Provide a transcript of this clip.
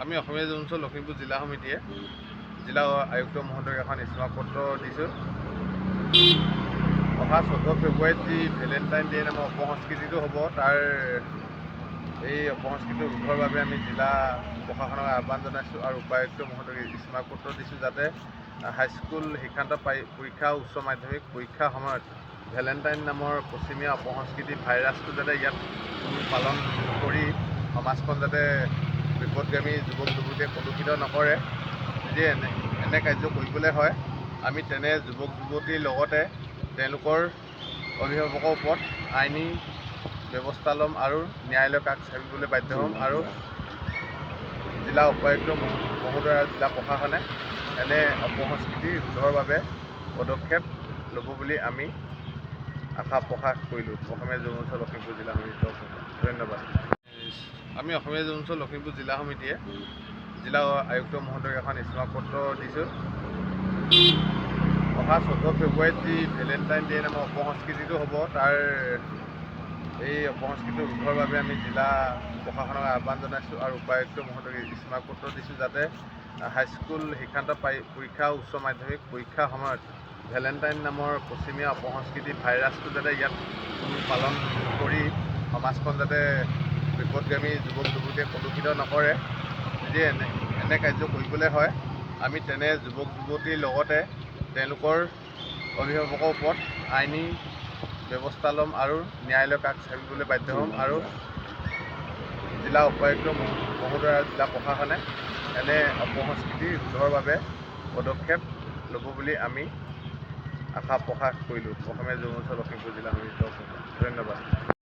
আমি অসমীয়া যুৱ মঞ্চ লখিমপুৰ জিলা সমিতিয়ে জিলা আয়ুক্ত মহোদয়ক এখন স্মাৰক পত্ৰ দিছোঁ। অহা 14 ফেব্ৰুৱাৰীত যি ভেলেণ্টাইন ডে নামৰ অপসংস্কৃতিটো হ'ব, তাৰ এই অপসংস্কৃতি ৰোধৰ বাবে আমি জিলা প্ৰশাসনক আহ্বান জনাইছোঁ আৰু উপায়ুক্ত মহোদয়ক স্মাৰক পত্ৰ দিছোঁ, যাতে হাইস্কুল শিক্ষান্ত পৰীক্ষা উচ্চ মাধ্যমিক পৰীক্ষাৰ সময়ত ভেলেণ্টাইন নামৰ পশ্চিমীয়া অপসংস্কৃতি ভাইৰাছটো যাতে ইয়াত পালন কৰি সমাজখন যাতে বিপদগামী যুৱক যুৱতীয়ে কলুষিত নকৰে। যদি এনে কাৰ্য কৰিবলৈ হয়, আমি তেনে যুৱক যুৱতীৰ লগতে তেওঁলোকৰ অভিভাৱকৰ ওপৰত আইনী ব্যৱস্থা ল'ম আৰু ন্যায়ালয়ৰ কাষ চাপিবলৈ বাধ্য হ'ম। আৰু জিলা উপায়ুক্ত মহোদয় আৰু জিলা প্ৰশাসনে এনে অপসংস্কৃতি ৰোধৰ বাবে পদক্ষেপ ল'ব বুলি আমি আশা প্ৰকাশ কৰিলোঁ। অসমীয়া যুৱ মঞ্চ লখিমপুৰ জিলা সমিতিৰ তৰফৰ পৰা ধন্যবাদ। আমি অসমীয়া যুৱ মঞ্চ লখিমপুৰ জিলা সমিতিয়ে জিলা আয়ুক্ত মহোদয়ক এখন স্মাৰক পত্ৰ দিছোঁ। অহা 14 ফেব্ৰুৱাৰীত যি ভেলেণ্টাইন ডে নামৰ অপসংস্কৃতিটো হ'ব, তাৰ এই অপসংস্কৃতি ৰোধৰ বাবে আমি জিলা প্ৰশাসনক আহ্বান জনাইছোঁ আৰু উপায়ুক্ত মহোদয়ক স্মাৰক পত্ৰ দিছোঁ, যাতে হাইস্কুল শিক্ষান্ত পৰীক্ষা উচ্চ মাধ্যমিক পৰীক্ষাৰ সময়ত ভেলেণ্টাইন নামৰ পশ্চিমীয়া অপসংস্কৃতি ভাইৰাছটো যাতে ইয়াত পালন কৰি সমাজখন যাতে বিপদগামী যুৱক যুৱতীয়ে কলুষিত নকৰে। যদি এনে কাৰ্য কৰিবলৈ হয়, আমি তেনে যুৱক যুৱতীৰ লগতে তেওঁলোকৰ অভিভাৱকৰ ওপৰত আইনী ব্যৱস্থা ল'ম আৰু ন্যায়ালয়ৰ কাষ চাপিবলৈ বাধ্য হ'ম। আৰু জিলা উপায়ুক্ত মহোদয় আৰু জিলা প্ৰশাসনে এনে অপসংস্কৃতি ৰোধৰ বাবে পদক্ষেপ ল'ব বুলি আমি আশা প্ৰকাশ কৰিলোঁ। অসমীয়া যুৱ মঞ্চ লখিমপুৰ জিলা সমিতিৰ তৰফৰ পৰা ধন্যবাদ।